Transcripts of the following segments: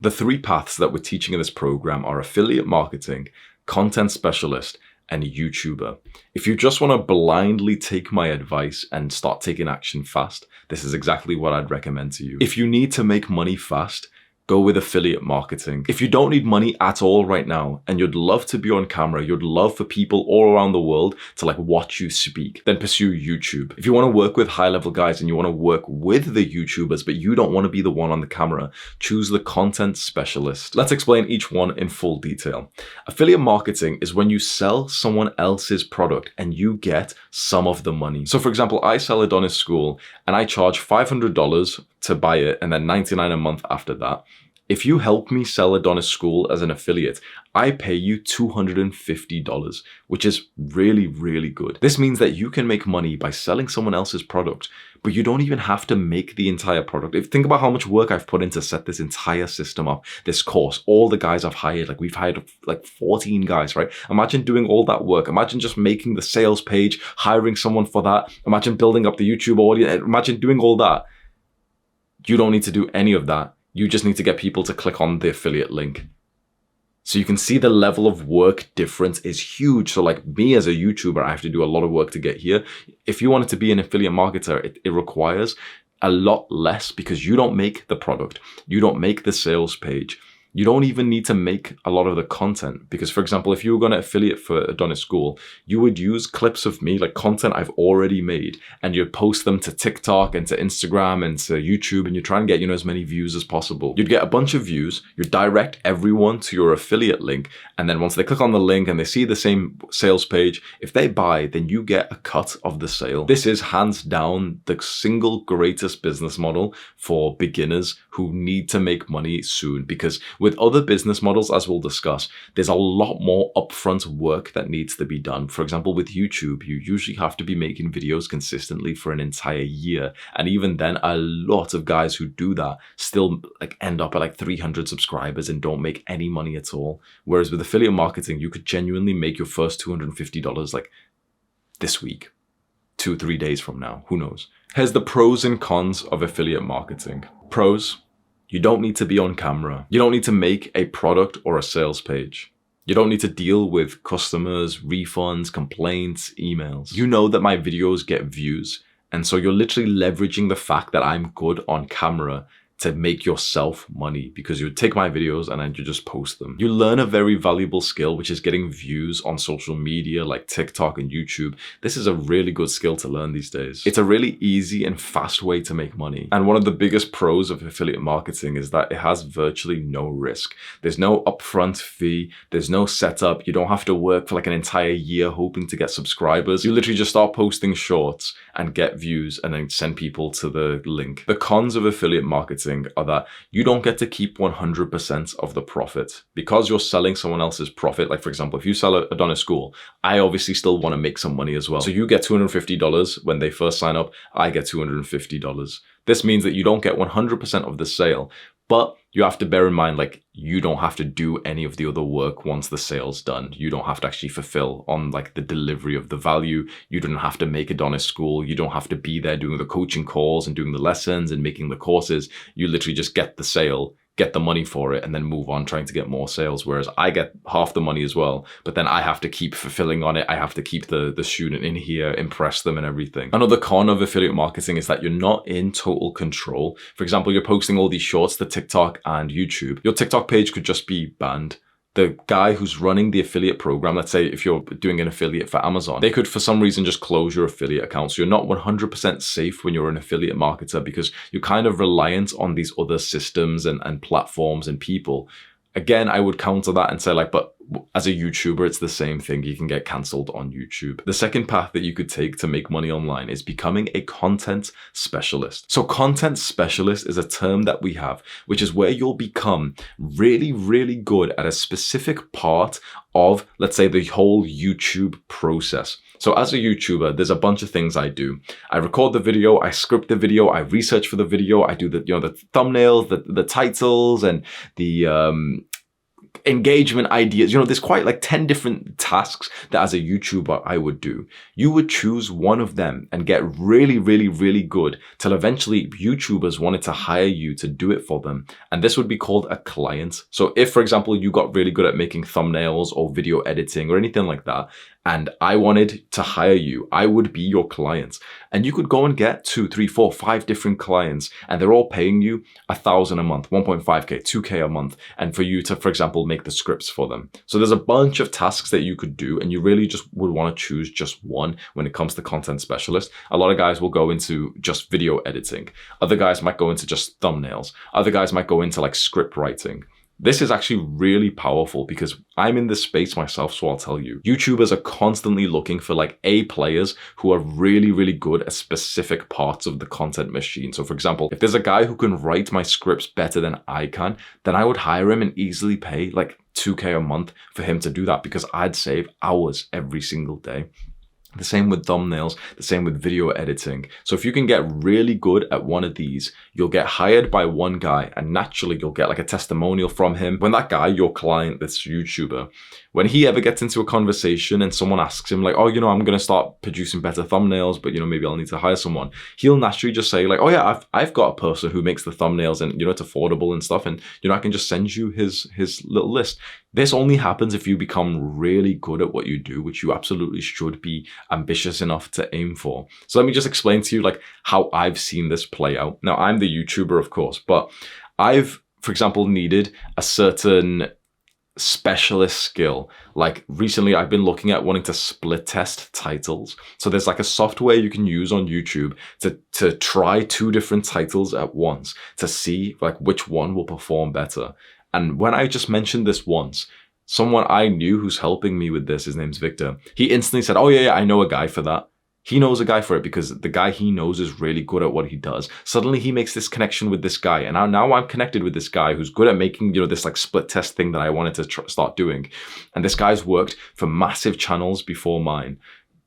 The three paths that we're teaching in this program are affiliate marketing, content specialist, and YouTuber. If you just want to blindly take my advice and start taking action fast, this is exactly what I'd recommend to you. If you need to make money fast, go with affiliate marketing. If you don't need money at all right now, and you'd love to be on camera, you'd love for people all around the world to watch you speak, then pursue YouTube. If you want to work with high-level guys and you want to work with the YouTubers, but you don't want to be the one on the camera, choose the content specialist. Let's explain each one in full detail. Affiliate marketing is when you sell someone else's product and you get some of the money. So for example, I sell Adonis School and I charge $500 to buy it and then $99 a month after that. If you help me sell Adonis School as an affiliate, I pay you $250, which is really, really good. This means that you can make money by selling someone else's product, but you don't even have to make the entire product. Think about how much work I've put in to set this entire system up, this course, all the guys I've hired, we've hired 14 guys, right? Imagine doing all that work. Imagine just making the sales page, hiring someone for that. Imagine building up the YouTube audience. Imagine doing all that. You don't need to do any of that. You just need to get people to click on the affiliate link. So you can see the level of work difference is huge. So me as a YouTuber, I have to do a lot of work to get here. If you wanted to be an affiliate marketer, it requires a lot less because you don't make the product. You don't make the sales page. You don't even need to make a lot of the content because, for example, if you were going to affiliate for Adonis School, you would use clips of me, content I've already made, and you'd post them to TikTok and to Instagram and to YouTube, and you try and get, as many views as possible. You'd get a bunch of views, you direct everyone to your affiliate link, and then once they click on the link and they see the same sales page, if they buy, then you get a cut of the sale. This is hands down the single greatest business model for beginners who need to make money soon, because with other business models, as we'll discuss, there's a lot more upfront work that needs to be done. For example, with YouTube, you usually have to be making videos consistently for an entire year. And even then, a lot of guys who do that still end up at 300 subscribers and don't make any money at all. Whereas with affiliate marketing, you could genuinely make your first $250 this week, 2-3 days from now, who knows? Here's the pros and cons of affiliate marketing. Pros: you don't need to be on camera. You don't need to make a product or a sales page. You don't need to deal with customers, refunds, complaints, emails. You know that my videos get views, and so you're literally leveraging the fact that I'm good on camera to make yourself money because you take my videos and then you just post them. You learn a very valuable skill, which is getting views on social media like TikTok and YouTube. This is a really good skill to learn these days. It's a really easy and fast way to make money. And one of the biggest pros of affiliate marketing is that it has virtually no risk. There's no upfront fee. There's no setup. You don't have to work for an entire year hoping to get subscribers. You literally just start posting shorts and get views and then send people to the link. The cons of affiliate marketing are that you don't get to keep 100% of the profit because you're selling someone else's profit. For example, if you sell Adonis School, I obviously still want to make some money as well. So you get $250 when they first sign up, I get $250. This means that you don't get 100% of the sale, but you have to bear in mind, you don't have to do any of the other work once the sale's done. You don't have to actually fulfill on the delivery of the value. You don't have to make Adonis School. You don't have to be there doing the coaching calls and doing the lessons and making the courses. You literally just get the sale, get the money for it, and then move on trying to get more sales. Whereas I get half the money as well, but then I have to keep fulfilling on it. I have to keep the student in here, impress them and everything. Another con of affiliate marketing is that you're not in total control. For example, you're posting all these shorts to TikTok and YouTube. Your TikTok page could just be banned. The guy who's running the affiliate program, let's say if you're doing an affiliate for Amazon, they could for some reason just close your affiliate account. So you're not 100% safe when you're an affiliate marketer because you're kind of reliant on these other systems and platforms and people. Again, I would counter that and say but as a YouTuber, it's the same thing. You can get canceled on YouTube. The second path that you could take to make money online is becoming a content specialist. So content specialist is a term that we have, which is where you'll become really, really good at a specific part of, let's say, the whole YouTube process. So as a YouTuber, there's a bunch of things I do. I record the video, I script the video, I research for the video, I do the thumbnails, the titles, and the engagement ideas. There's quite like 10 different tasks that as a YouTuber I would do. You would choose one of them and get really, really, really good till eventually YouTubers wanted to hire you to do it for them. And this would be called a client. So if, for example, you got really good at making thumbnails or video editing or anything like that, and I wanted to hire you, I would be your client. And you could go and get 2, 3, 4, 5 different clients, and they're all paying you $1,000 a month, 1.5K, 2K a month, and for you to, for example, make the scripts for them. So there's a bunch of tasks that you could do, and you really just would want to choose just one when it comes to content specialist. A lot of guys will go into just video editing. Other guys might go into just thumbnails. Other guys might go into like script writing. This is actually really powerful because I'm in this space myself, so I'll tell you. YouTubers are constantly looking for like A players who are really, really good at specific parts of the content machine. So for example, if there's a guy who can write my scripts better than I can, then I would hire him and easily pay like 2K a month for him to do that because I'd save hours every single day. The same with thumbnails, the same with video editing. So if you can get really good at one of these, you'll get hired by one guy and naturally you'll get like a testimonial from him. When that guy, your client, this YouTuber, when he ever gets into a conversation and someone asks him like, oh, I'm going to start producing better thumbnails, but maybe I'll need to hire someone. He'll naturally just say like, oh yeah, I've got a person who makes the thumbnails and it's affordable and stuff. And I can just send you his little list. This only happens if you become really good at what you do, which you absolutely should be ambitious enough to aim for. So let me just explain to you like how I've seen this play out. Now I'm the YouTuber, of course, but I've, for example, needed a certain specialist skill. Like recently I've been looking at wanting to split test titles. So there's like a software you can use on YouTube to try 2 different titles at once to see like which one will perform better. And when I just mentioned this once, someone I knew who's helping me with this, his name's Victor, he instantly said, oh yeah, I know a guy for that. He knows a guy for it because the guy he knows is really good at what he does. Suddenly he makes this connection with this guy. And now I'm connected with this guy who's good at making, this like split test thing that I wanted to start doing. And this guy's worked for massive channels before mine.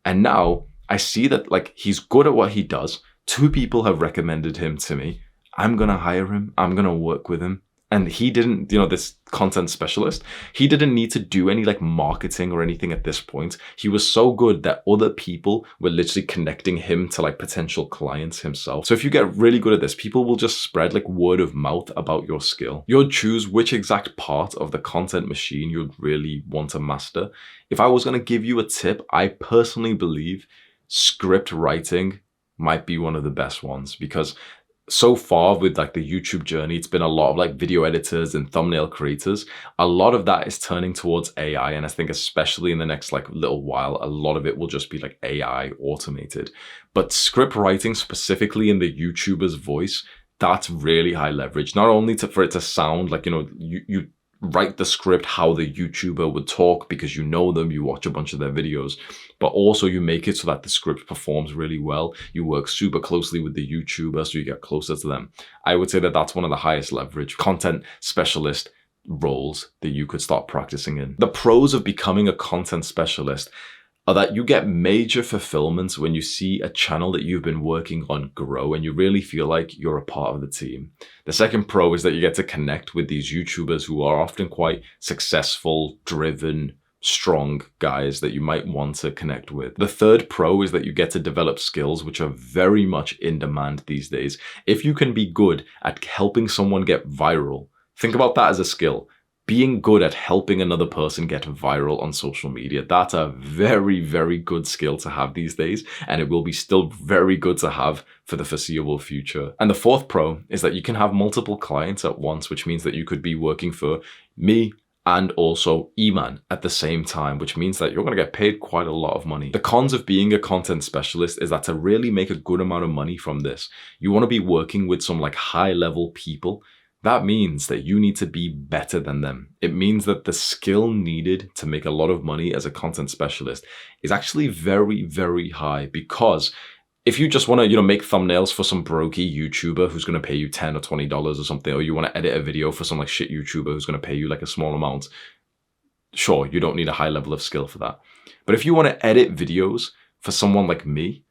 And now I see that like he's good at what he does. 2 people have recommended him to me. I'm going to hire him. I'm going to work with him. And he didn't, this content specialist, he didn't need to do any like marketing or anything at this point. He was so good that other people were literally connecting him to like potential clients himself. So if you get really good at this, people will just spread like word of mouth about your skill. You'll choose which exact part of the content machine you'd really want to master. If I was going to give you a tip, I personally believe script writing might be one of the best ones because so far with like the YouTube journey, it's been a lot of like video editors and thumbnail creators. A lot of that is turning towards AI. And I think especially in the next like little while, a lot of it will just be like AI automated. But script writing specifically in the YouTuber's voice, that's really high leverage. Not only for it to sound like, you write the script how the YouTuber would talk because you know them, you watch a bunch of their videos, but also you make it so that the script performs really well. You work super closely with the YouTuber so you get closer to them. I would say that that's one of the highest leverage content specialist roles that you could start practicing in. The pros of becoming a content specialist are that you get major fulfillment when you see a channel that you've been working on grow and you really feel like you're a part of the team. The second pro is that you get to connect with these YouTubers who are often quite successful, driven, strong guys that you might want to connect with. The third pro is that you get to develop skills which are very much in demand these days. If you can be good at helping someone get viral, think about that as a skill. Being good at helping another person get viral on social media, that's a very, very good skill to have these days, and it will be still very good to have for the foreseeable future. And the fourth pro is that you can have multiple clients at once, which means that you could be working for me and also Eman at the same time, which means that you're going to get paid quite a lot of money. The cons of being a content specialist is that to really make a good amount of money from this, you want to be working with some like high level people. That means that you need to be better than them. It means that the skill needed to make a lot of money as a content specialist is actually very, very high, because if you just want to, make thumbnails for some brokey YouTuber who's going to pay you $10 or $20 or something, or you want to edit a video for some like shit YouTuber who's going to pay you like a small amount, sure, you don't need a high level of skill for that. But if you want to edit videos for someone like me,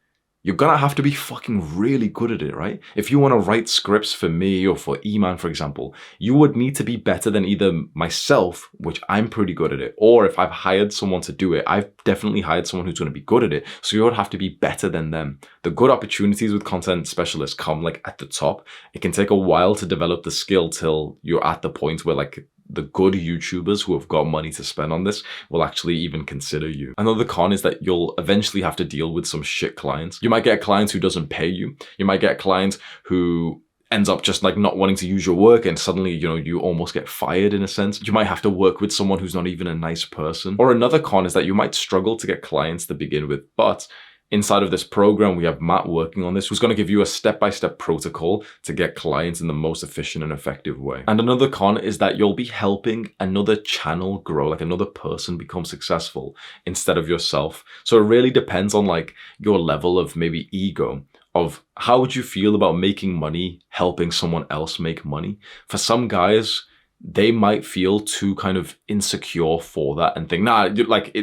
you're gonna have to be fucking really good at it, right? If you want to write scripts for me or for E-Man, for example, you would need to be better than either myself, which I'm pretty good at it, or if I've hired someone to do it, I've definitely hired someone who's going to be good at it. So you would have to be better than them. The good opportunities with content specialists come like at the top. It can take a while to develop the skill till you're at the point where like the good YouTubers who have got money to spend on this will actually even consider you. Another con is that you'll eventually have to deal with some shit clients. You might get a client who doesn't pay you. You might get a client who ends up just like not wanting to use your work, and suddenly, you know, you almost get fired in a sense. You might have to work with someone who's not even a nice person. Or another con is that you might struggle to get clients to begin with, but inside of this program, we have Matt working on this, who's going to give you a step-by-step protocol to get clients in the most efficient and effective way. And another con is that you'll be helping another channel grow, like another person become successful instead of yourself. So it really depends on like your level of maybe ego, of how would you feel about making money, helping someone else make money. For some guys, they might feel too kind of insecure for that and think, nah, like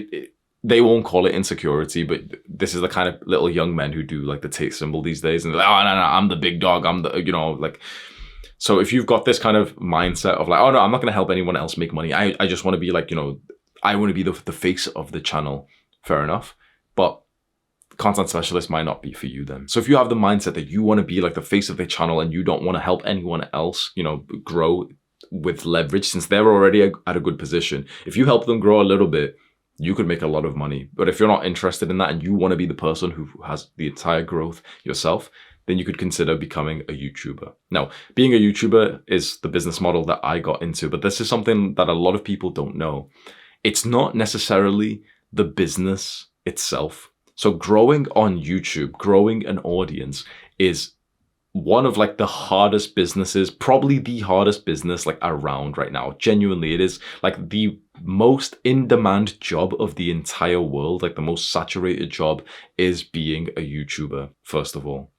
they won't call it insecurity, but this is the kind of little young men who do like the take symbol these days. And they're like, oh, no, I'm the big dog. I'm the, you know, like, so if you've got this kind of mindset of like, oh no, I'm not going to help anyone else make money. I just want to be like, you know, I want to be the face of the channel. Fair enough. But content specialist might not be for you then. So if you have the mindset that you want to be like the face of the channel and you don't want to help anyone else, you know, grow with leverage, since they're already at a good position, if you help them grow a little bit, you could make a lot of money. But if you're not interested in that and you want to be the person who has the entire growth yourself, then you could consider becoming a YouTuber. Now, being a YouTuber is the business model that I got into, but this is something that a lot of people don't know. It's not necessarily the business itself. So growing on YouTube, growing an audience is one of like the hardest businesses, probably the hardest business like around right now. Genuinely, it is like the most in-demand job of the entire world. Like the most saturated job is being a YouTuber, first of all.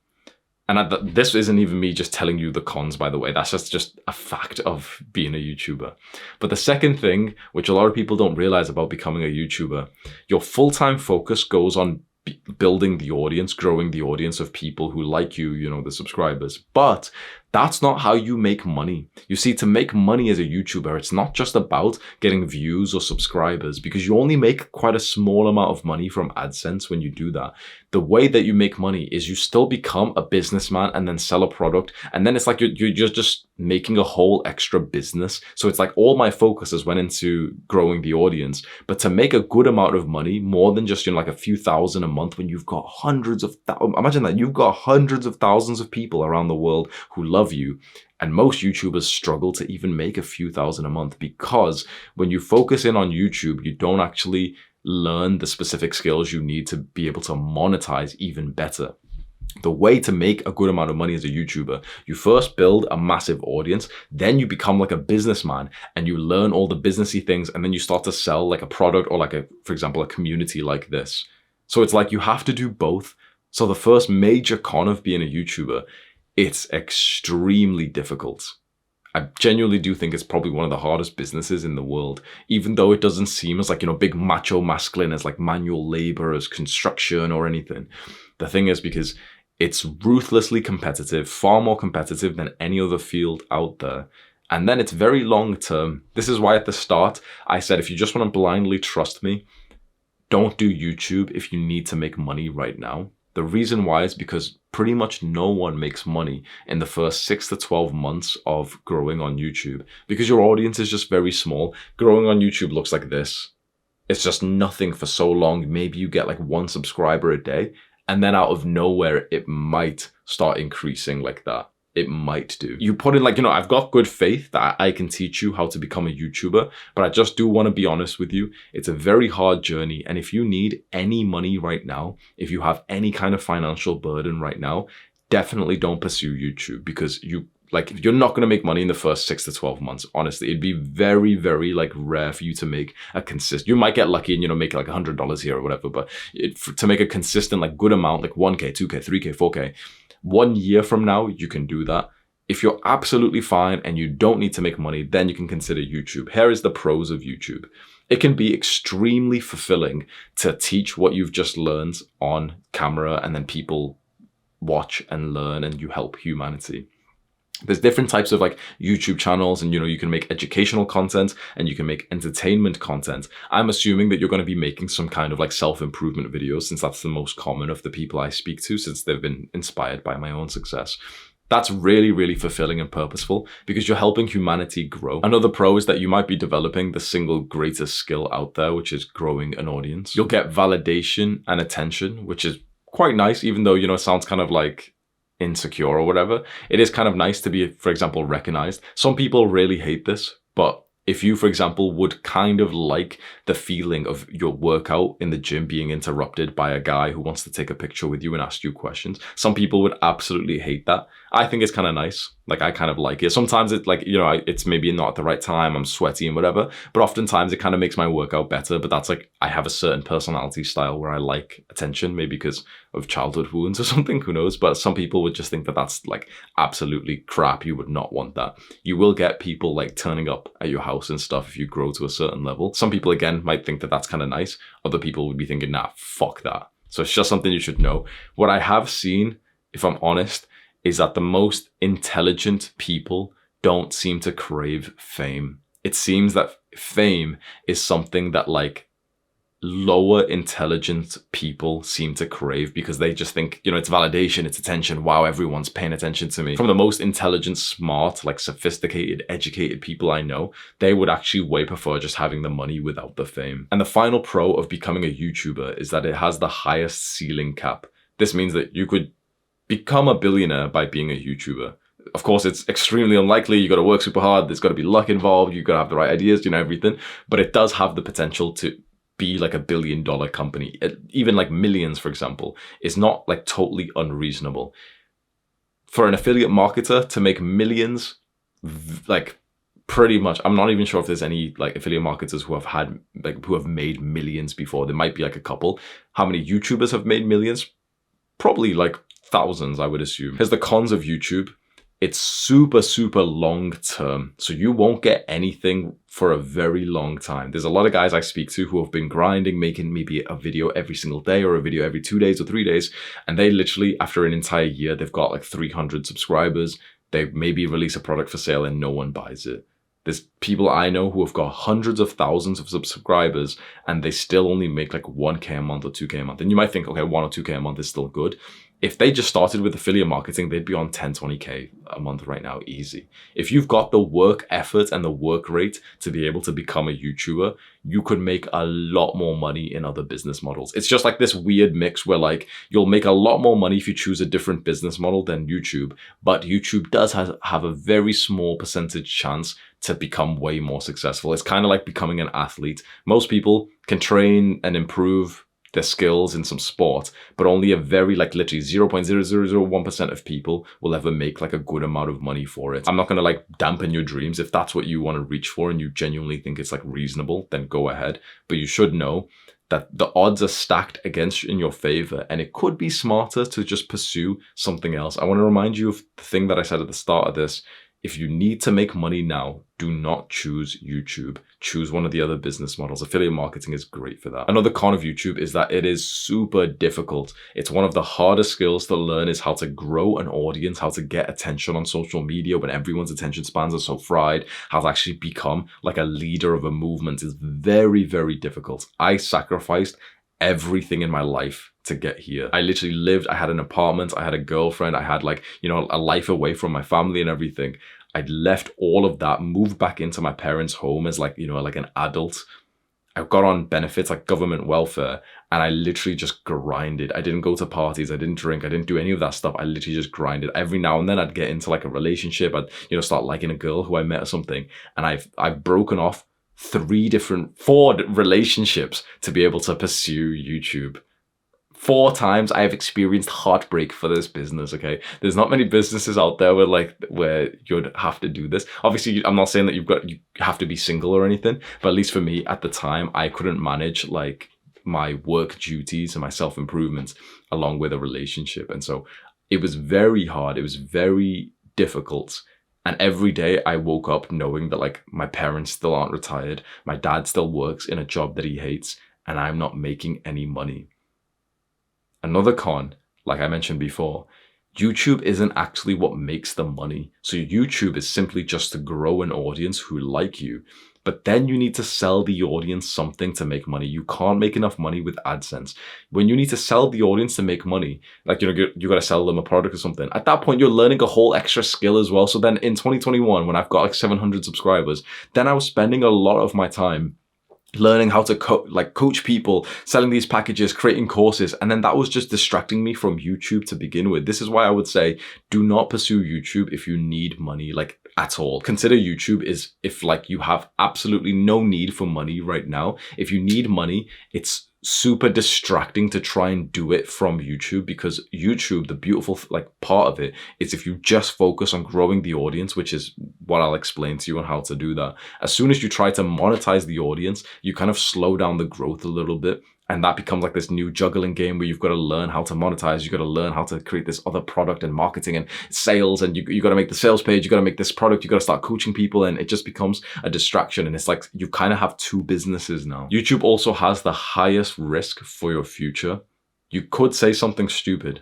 And this isn't even me just telling you the cons, by the way. That's just a fact of being a YouTuber. But the second thing, which a lot of people don't realize about becoming a YouTuber, your full-time focus goes on building the audience, growing the audience of people who like you, you know, the subscribers. But that's not how you make money. You see, to make money as a YouTuber, it's not just about getting views or subscribers, because you only make quite a small amount of money from AdSense when you do that. The way that you make money is you still become a businessman and then sell a product. And then it's like you're just making a whole extra business. So it's like all my focus has went into growing the audience. But to make a good amount of money, more than just, you know, like a few thousand a month, when you've got hundreds of thousands, imagine that, you've got hundreds of thousands of people around the world who love you. And most YouTubers struggle to even make a few thousand a month, because when you focus in on YouTube, you don't actually learn the specific skills you need to be able to monetize even better. The way to make a good amount of money as a YouTuber, you first build a massive audience, then you become like a businessman and you learn all the businessy things, and then you start to sell like a product or like for example, a community like this. So it's like you have to do both. So the first major con of being a YouTuber, it's extremely difficult. I genuinely do think it's probably one of the hardest businesses in the world, even though it doesn't seem as like, you know, big macho masculine as like manual labor, as construction or anything. The thing is, because it's ruthlessly competitive, far more competitive than any other field out there. And then it's very long term. This is why at the start, I said, if you just want to blindly trust me, don't do YouTube if you need to make money right now. The reason why is because pretty much no one makes money in the first 6 to 12 months of growing on YouTube, because your audience is just very small. Growing on YouTube looks like this. It's just nothing for so long. Maybe you get like 1 subscriber a day, and then out of nowhere, it might start increasing like that. It might do. You put in like, you know, I've got good faith that I can teach you how to become a YouTuber, but I just do want to be honest with you. It's a very hard journey. And if you need any money right now, if you have any kind of financial burden right now, definitely don't pursue YouTube, because you're not going to make money in the first 6 to 12 months. Honestly, it'd be very, very like rare for you to make a consistent, you might get lucky and, you know, make like $100 here or whatever, but to make a consistent, like good amount, like 1K, 2K, 3K, 4K, 1 year from now, you can do that. If you're absolutely fine and you don't need to make money, then you can consider YouTube. Here is the pros of YouTube. It can be extremely fulfilling to teach what you've just learned on camera, and then people watch and learn and you help humanity. There's different types of like YouTube channels, and you can make educational content and you can make entertainment content. I'm assuming that you're going to be making some kind of like self-improvement videos, since that's the most common of the people I speak to, since they've been inspired by my own success. That's really, really fulfilling and purposeful because you're helping humanity grow. Another pro is that you might be developing the single greatest skill out there, which is growing an audience. You'll get validation and attention, which is quite nice, even though, it sounds kind of like insecure or whatever. It is kind of nice to be, for example, recognized. Some people really hate this, but if you, for example, would kind of like the feeling of your workout in the gym being interrupted by a guy who wants to take a picture with you and ask you questions, some people would absolutely hate that. I think it's kind of nice. Like, I kind of like it. Sometimes it's like, it's maybe not at the right time, I'm sweaty and whatever, but oftentimes it kind of makes my workout better. But that's like, I have a certain personality style where I like attention, maybe because of childhood wounds or something, who knows? But some people would just think that that's like absolutely crap. You would not want that. You will get people like turning up at your house and stuff if you grow to a certain level. Some people, again, might think that that's kind of nice. Other people would be thinking, nah, fuck that. So it's just something you should know. What I have seen, if I'm honest, is that the most intelligent people don't seem to crave fame. It seems that fame is something that like lower intelligent people seem to crave, because they just think, it's validation, it's attention. Wow, everyone's paying attention to me. From the most intelligent, smart, like sophisticated, educated people I know, they would actually way prefer just having the money without the fame. And the final pro of becoming a YouTuber is that it has the highest ceiling cap. This means that you could become a billionaire by being a YouTuber. Of course, it's extremely unlikely. You got to work super hard. There's got to be luck involved. You got to have the right ideas, everything. But it does have the potential to be like $1 billion company. Even like millions, for example, is not like totally unreasonable. For an affiliate marketer to make millions, like pretty much, I'm not even sure if there's any like affiliate marketers who have made millions before. There might be like a couple. How many YouTubers have made millions? Probably like thousands, I would assume. Here's the cons of YouTube. It's super, super long term. So you won't get anything for a very long time. There's a lot of guys I speak to who have been grinding, making maybe a video every single day or a video every 2 days or 3 days. And they literally, after an entire year, they've got like 300 subscribers. They maybe release a product for sale and no one buys it. There's people I know who have got hundreds of thousands of subscribers and they still only make like 1K a month or 2K a month. And you might think, okay, 1 or 2K a month is still good. If they just started with affiliate marketing, they'd be on 10, 20K a month right now, easy. If you've got the work effort and the work rate to be able to become a YouTuber, you could make a lot more money in other business models. It's just like this weird mix where like you'll make a lot more money if you choose a different business model than YouTube, but YouTube does have a very small percentage chance to become way more successful. It's kind of like becoming an athlete. Most people can train and improve their skills in some sport, but only a very like literally 0.0001% of people will ever make like a good amount of money for it. I'm not going to like dampen your dreams. If that's what you want to reach for and you genuinely think it's like reasonable, then go ahead. But you should know that the odds are stacked against you in your favor, and it could be smarter to just pursue something else. I want to remind you of the thing that I said at the start of this. If you need to make money now, do not choose YouTube. Choose one of the other business models. Affiliate marketing is great for that. Another con of YouTube is that it is super difficult. It's one of the hardest skills to learn, is how to grow an audience, how to get attention on social media when everyone's attention spans are so fried, how to actually become like a leader of a movement is very, very difficult. I sacrificed everything in my life to get here. I literally lived, I had an apartment, I had a girlfriend, I had like, a life away from my family and everything. I'd left all of that, moved back into my parents' home as like, like an adult. I got on benefits like government welfare, and I literally just grinded. I didn't go to parties, I didn't drink, I didn't do any of that stuff. I literally just grinded. Every now and then I'd get into like a relationship. I'd, start liking a girl who I met or something. And I've broken off 4 relationships to be able to pursue YouTube. 4 times I have experienced heartbreak for this business, okay? There's not many businesses out there where you'd have to do this. Obviously, I'm not saying that you have to be single or anything, but at least for me at the time, I couldn't manage like my work duties and my self-improvement along with a relationship. And so it was very hard. It was very difficult. And every day I woke up knowing that like my parents still aren't retired, my dad still works in a job that he hates, and I'm not making any money. Another con, like I mentioned before, YouTube isn't actually what makes the money. So YouTube is simply just to grow an audience who like you. But then you need to sell the audience something to make money. You can't make enough money with AdSense. When you need to sell the audience to make money, like, you got to sell them a product or something. At that point, you're learning a whole extra skill as well. So then in 2021, when I've got like 700 subscribers, then I was spending a lot of my time learning how to coach people, selling these packages, creating courses. And then that was just distracting me from YouTube to begin with. This is why I would say, do not pursue YouTube if you need money, like at all. Consider YouTube is if like you have absolutely no need for money right now. If you need money, it's super distracting to try and do it from YouTube, because YouTube, the beautiful like part of it is if you just focus on growing the audience, which is what I'll explain to you on how to do that. As soon as you try to monetize the audience, you kind of slow down the growth a little bit. And that becomes like this new juggling game where you've got to learn how to monetize. You've got to learn how to create this other product and marketing and sales. And you got to make the sales page. You got to make this product. You got to start coaching people. And it just becomes a distraction. And it's like you kind of have two businesses now. YouTube also has the highest risk for your future. You could say something stupid.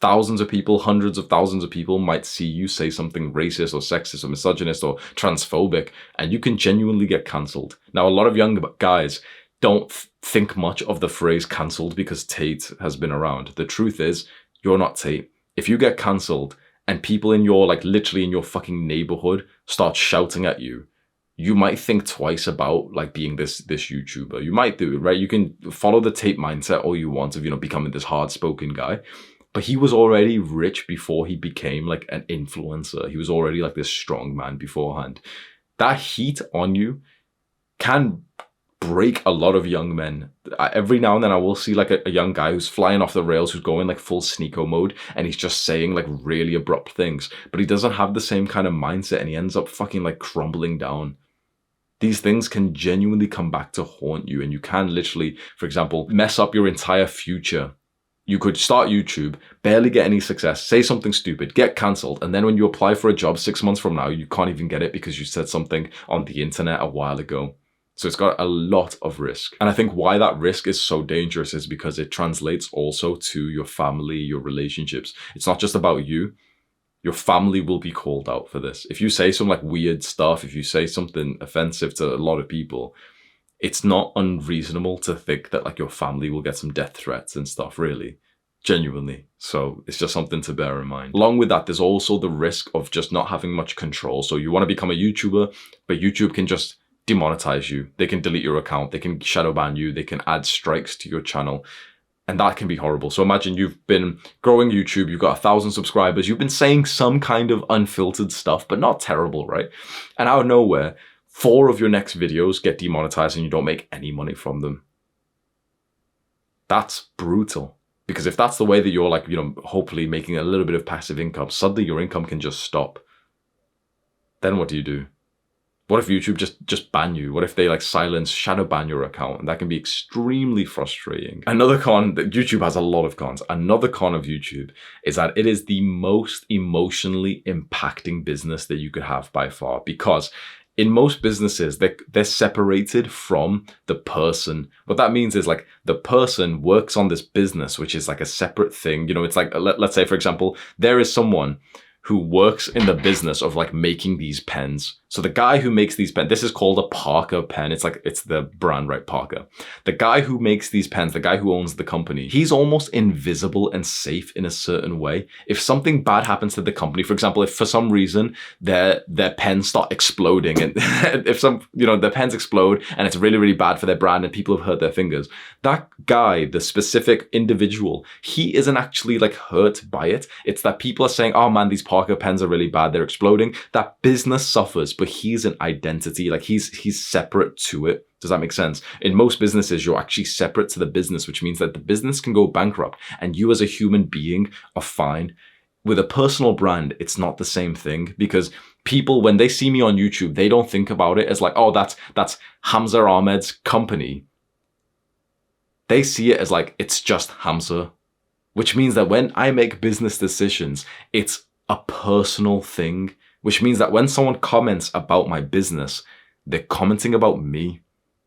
Thousands of people, hundreds of thousands of people might see you say something racist or sexist or misogynist or transphobic, and you can genuinely get cancelled. Now, a lot of young guys don't think much of the phrase cancelled because Tate has been around. The truth is, you're not Tate. If you get cancelled and people in your, like literally in your fucking neighborhood start shouting at you, you might think twice about like being this YouTuber. You might do it, right? You can follow the Tate mindset all you want of, becoming this hard-spoken guy. But he was already rich before he became like an influencer. He was already like this strong man beforehand. That heat on you can break a lot of young men. Every now and then I will see like a young guy who's flying off the rails, who's going like full sneako mode, and he's just saying like really abrupt things, but he doesn't have the same kind of mindset, and he ends up fucking like crumbling down. These things can genuinely come back to haunt you, and you can literally, for example, mess up your entire future. You could start YouTube, barely get any success, say something stupid, get cancelled, and then when you apply for a job 6 months from now, you can't even get it because you said something on the internet a while ago. So it's got a lot of risk. And I think why that risk is so dangerous is because it translates also to your family, your relationships. It's not just about you. Your family will be called out for this. If you say some like weird stuff, if you say something offensive to a lot of people, it's not unreasonable to think that like your family will get some death threats and stuff, really. Genuinely. So it's just something to bear in mind. Along with that, there's also the risk of just not having much control. So you want to become a YouTuber, but YouTube can just demonetize you. They can delete your account. They can shadow ban you. They can add strikes to your channel. And that can be horrible. So imagine you've been growing YouTube. You've got 1,000 subscribers. You've been saying some kind of unfiltered stuff, but not terrible, right? And out of nowhere, 4 of your next videos get demonetized and you don't make any money from them. That's brutal. Because if that's the way that you're like, hopefully making a little bit of passive income, suddenly your income can just stop. Then what do you do? What if YouTube just ban you? What if they like silence, shadow ban your account? And that can be extremely frustrating. Another con, that YouTube has a lot of cons. Another con of YouTube is that it is the most emotionally impacting business that you could have by far, because in most businesses, they're separated from the person. What that means is like the person works on this business, which is like a separate thing. It's like, let's say, for example, there is someone who works in the business of like making these pens. So the guy who makes these pens, this is called a Parker pen. It's the brand, right? Parker. The guy who makes these pens, the guy who owns the company, he's almost invisible and safe in a certain way. If something bad happens to the company, for example, if for some reason their pens start exploding, and if their pens explode and it's really, really bad for their brand and people have hurt their fingers, that guy, the specific individual, he isn't actually like hurt by it. It's that people are saying, oh man, these Parker pens are really bad, they're exploding. That business suffers, but he's an identity, like he's separate to it. Does that make sense? In most businesses, you're actually separate to the business, which means that the business can go bankrupt and you as a human being are fine. With a personal brand, it's not the same thing, because people, when they see me on YouTube, they don't think about it as like, oh, that's Hamza Ahmed's company. They see it as like, it's just Hamza, which means that when I make business decisions, it's a personal thing, which means that when someone comments about my business, they're commenting about me.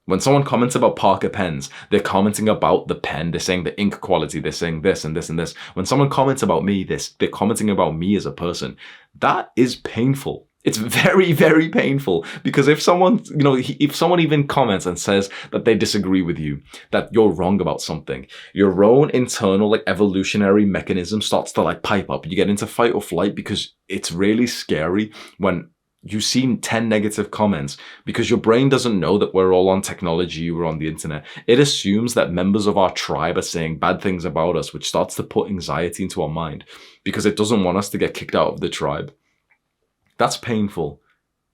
When someone comments about Parker pens, they're commenting about the pen. They're saying the ink quality. They're saying this and this and this. When someone comments about me, they're commenting about me as a person. That is painful. It's very, very painful, because if someone, if someone even comments and says that they disagree with you, that you're wrong about something, your own internal evolutionary mechanism starts to pipe up. You get into fight or flight, because it's really scary when you see 10 negative comments, because your brain doesn't know that we're all on technology, we're on the internet. It assumes that members of our tribe are saying bad things about us, which starts to put anxiety into our mind, because it doesn't want us to get kicked out of the tribe. That's painful.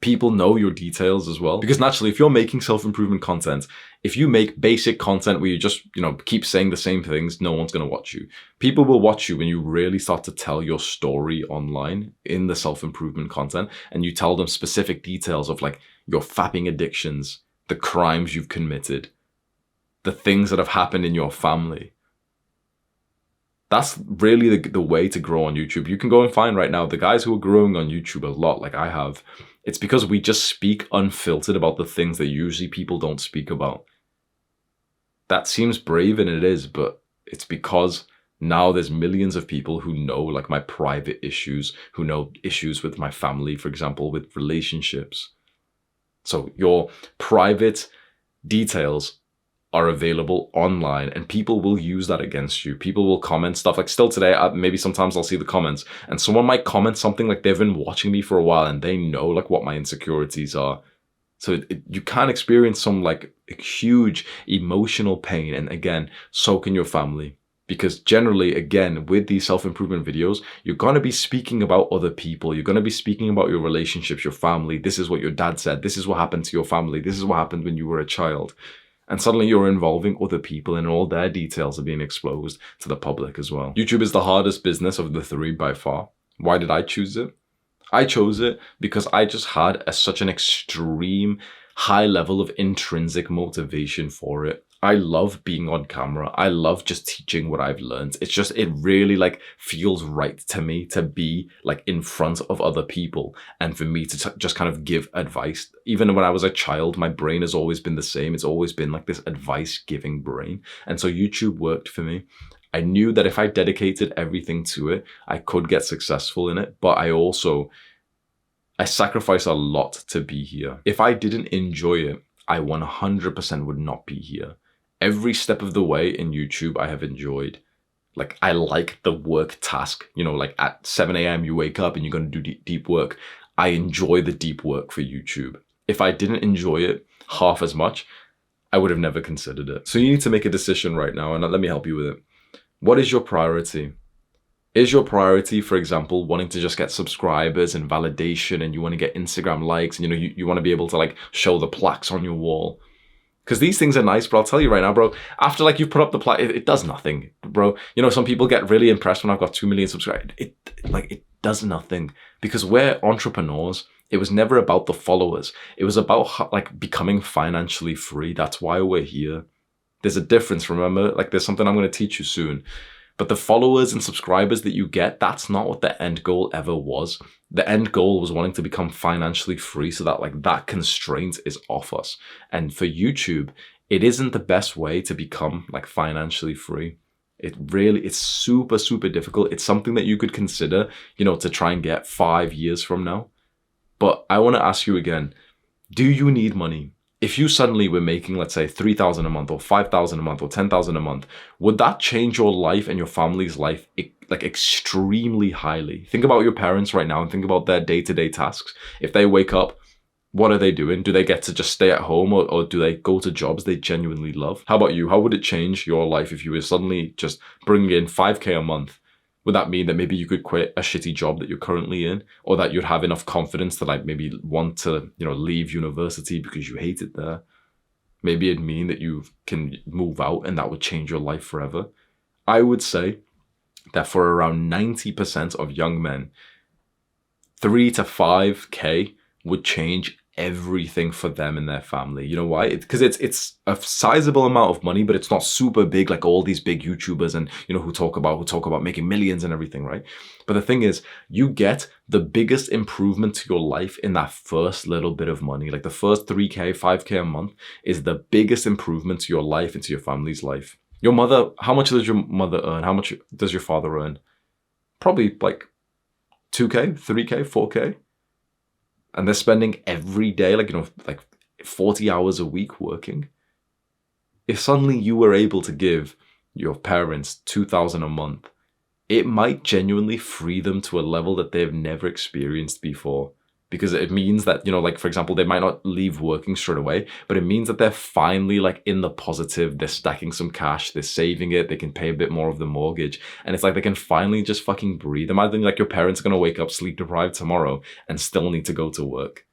People know your details as well. Because naturally, if you're making self-improvement content, if you make basic content where you just, keep saying the same things, no one's going to watch you. People will watch you when you really start to tell your story online in the self-improvement content, and you tell them specific details of your fapping addictions, the crimes you've committed, the things that have happened in your family. That's really the way to grow on YouTube. You can go and find right now the guys who are growing on YouTube a lot, like I have. It's because we just speak unfiltered about the things that usually people don't speak about. That seems brave, and it is, but it's because now there's millions of people who know my private issues, who know issues with my family, for example, with relationships. So your private details are available online, and people will use that against you. People will comment stuff still today, maybe sometimes I'll see the comments, and someone might comment something they've been watching me for a while and they know what my insecurities are. So you can experience some huge emotional pain, and again, so can your family. Because generally, again, with these self-improvement videos, you're going to be speaking about other people. You're going to be speaking about your relationships, your family. This is what your dad said. This is what happened to your family. This is what happened when you were a child. And suddenly you're involving other people, and all their details are being exposed to the public as well. YouTube is the hardest business of the three by far. Why did I choose it? I chose it because I just had such an extreme high level of intrinsic motivation for it. I love being on camera. I love just teaching what I've learned. It's just, it really feels right to me to be in front of other people, and for me to just kind of give advice. Even when I was a child, my brain has always been the same. It's always been this advice giving brain. And so YouTube worked for me. I knew that if I dedicated everything to it, I could get successful in it. But I sacrifice a lot to be here. If I didn't enjoy it, I 100% would not be here. Every step of the way in YouTube, I have enjoyed. I like the work task, at 7 a.m. you wake up and you're going to do deep work. I enjoy the deep work for YouTube. If I didn't enjoy it half as much, I would have never considered it. So you need to make a decision right now, and let me help you with it. What is your priority? Is your priority, for example, wanting to just get subscribers and validation, and you want to get Instagram likes, and you want to be able to show the plaques on your wall? Because these things are nice, but I'll tell you right now, bro, after you put up the plaque, it does nothing, bro. Some people get really impressed when I've got 2 million subscribers. It does nothing, because we're entrepreneurs. It was never about the followers. It was about becoming financially free. That's why we're here. There's a difference, remember? There's something I'm going to teach you soon. But the followers and subscribers that you get, that's not what the end goal ever was. The end goal was wanting to become financially free, so that that constraint is off us. And for YouTube, it isn't the best way to become financially free. It's super, super difficult. It's something that you could consider, to try and get 5 years from now. But I want to ask you again, do you need money? If you suddenly were making, let's say, 3,000 a month or 5,000 a month or 10,000 a month, would that change your life and your family's life extremely highly? Think about your parents right now and think about their day-to-day tasks. If they wake up, what are they doing? Do they get to just stay at home, or do they go to jobs they genuinely love? How about you? How would it change your life if you were suddenly just bringing in 5K a month? Would that mean that maybe you could quit a shitty job that you're currently in, or that you'd have enough confidence to maybe want to, leave university because you hate it there? Maybe it'd mean that you can move out, and that would change your life forever. I would say that for around 90% of young men, 3 to 5K would change everything for them and their family. You know why? Because it's a sizable amount of money, but it's not super big like all these big YouTubers and who talk about making millions and everything, right? But the thing is, you get the biggest improvement to your life in that first little bit of money. Like the first 3K, 5K a month is the biggest improvement to your life and to your family's life. Your mother, how much does your mother earn? How much does your father earn? Probably like 2K, 3K, 4K. And they're spending every day, like 40 hours a week working. If suddenly you were able to give your parents $2,000 a month, it might genuinely free them to a level that they've never experienced before. Because it means that, like, for example, they might not leave working straight away, but it means that they're finally like in the positive. They're stacking some cash, they're saving it, they can pay a bit more of the mortgage. And it's like they can finally just fucking breathe. Imagine like your parents are going to wake up sleep deprived tomorrow and still need to go to work.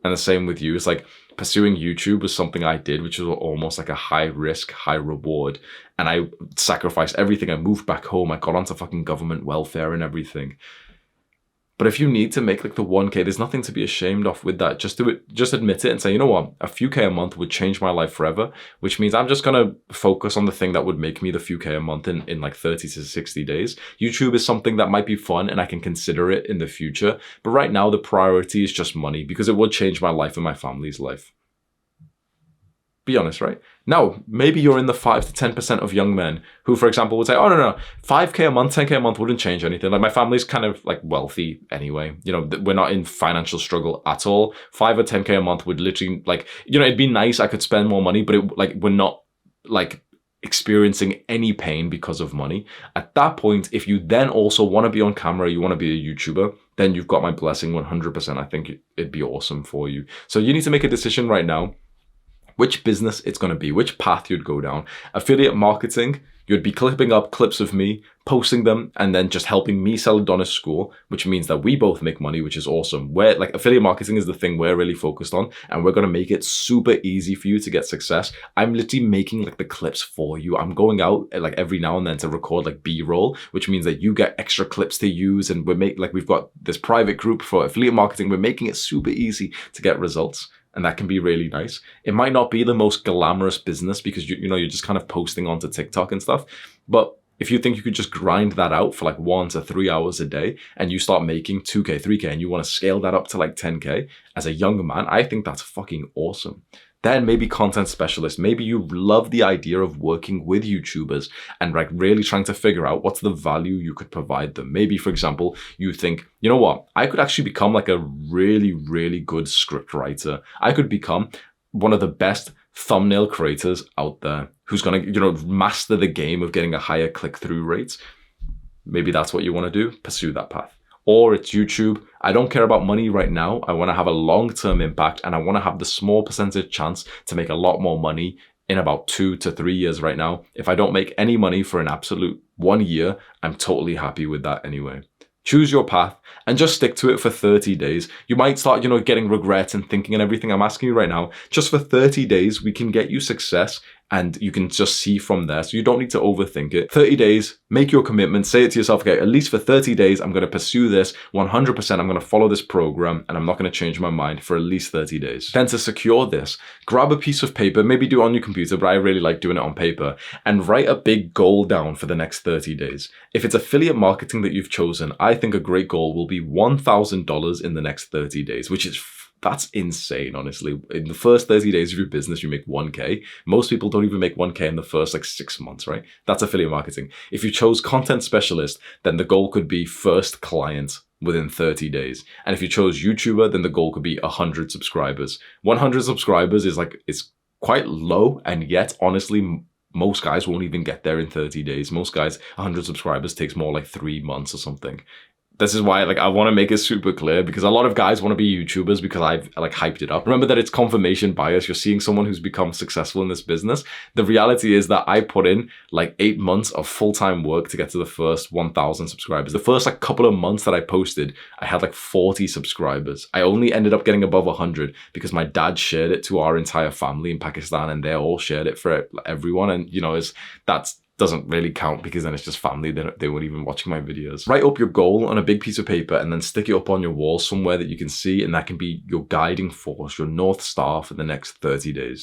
And the same with you. It's like pursuing YouTube was something I did, which was almost like a high risk, high reward. And I sacrificed everything. I moved back home. I got onto fucking government welfare and everything. But if you need to make like the 1K, there's nothing to be ashamed of with that. Just do it. Just admit it and say, you know what? A few K a month would change my life forever, which means I'm just going to focus on the thing that would make me the few K a month in like 30 to 60 days. YouTube is something that might be fun and I can consider it in the future. But right now, the priority is just money because it would change my life and my family's life. Be honest, right? Now, maybe you're in the 5 to 10% of young men who, for example, would say, oh, no, 5K a month, 10K a month wouldn't change anything. Like my family's kind of like wealthy anyway. We're not in financial struggle at all. 5 or 10K a month would literally like, it'd be nice. I could spend more money, but we're not like experiencing any pain because of money. At that point, if you then also want to be on camera, you want to be a YouTuber, then you've got my blessing 100%. I think it'd be awesome for you. So you need to make a decision right now. Which business it's going to be, which path you'd go down. Affiliate marketing, you'd be clipping up clips of me, posting them, and then just helping me sell Adonis School, which means that we both make money, which is awesome. Like affiliate marketing is the thing we're really focused on, and we're going to make it super easy for you to get success. I'm literally making like the clips for you. I'm going out like every now and then to record like B-roll, which means that you get extra clips to use, and we've got this private group for affiliate marketing. We're making it super easy to get results. And that can be really nice. It might not be the most glamorous business because you're just kind of posting onto TikTok and stuff. But if you think you could just grind that out for like 1 to 3 hours a day and you start making 2K, 3K and you want to scale that up to like 10K as a young man, I think that's fucking awesome. Then maybe content specialist. Maybe you love the idea of working with YouTubers and like really trying to figure out what's the value you could provide them. Maybe, for example, you think, you know what? I could actually become like a really, really good script writer. I could become one of the best thumbnail creators out there who's going to, master the game of getting a higher click-through rate. Maybe that's what you want to do. Pursue that path. Or it's YouTube. I don't care about money right now. I want to have a long-term impact and I want to have the small percentage chance to make a lot more money in about 2 to 3 years right now. If I don't make any money for an absolute 1 year, I'm totally happy with that anyway. Choose your path and just stick to it for 30 days. You might start, getting regrets and thinking and everything. I'm asking you right now, just for 30 days, we can get you success and you can just see from there. So you don't need to overthink it. 30 days, make your commitment, say it to yourself, okay, at least for 30 days, I'm going to pursue this 100%. I'm going to follow this program and I'm not going to change my mind for at least 30 days. Then to secure this, grab a piece of paper, maybe do it on your computer, but I really like doing it on paper, and write a big goal down for the next 30 days. If it's affiliate marketing that you've chosen, I think a great goal will be $1,000 in the next 30 days, which is that's insane, honestly. In the first 30 days of your business, you make 1K. Most people don't even make 1K in the first 6 months, right? That's affiliate marketing. If you chose content specialist, then the goal could be first client within 30 days. And if you chose YouTuber, then the goal could be 100 subscribers. 100 subscribers is it's quite low, and yet, honestly, most guys won't even get there in 30 days. Most guys, 100 subscribers takes more like 3 months or something. This is why I want to make it super clear, because a lot of guys want to be YouTubers because I've hyped it up. Remember that it's confirmation bias. You're seeing someone who's become successful in this business. The reality is that I put in 8 months of full-time work to get to the first 1,000 subscribers. The first couple of months that I posted, I had 40 subscribers. I only ended up getting above 100 because my dad shared it to our entire family in Pakistan, and they all shared it for everyone. And doesn't really count because then it's just family. They weren't even watching my videos. Write up your goal on a big piece of paper and then stick it up on your wall somewhere that you can see, and that can be your guiding force, your North Star for the next 30 days.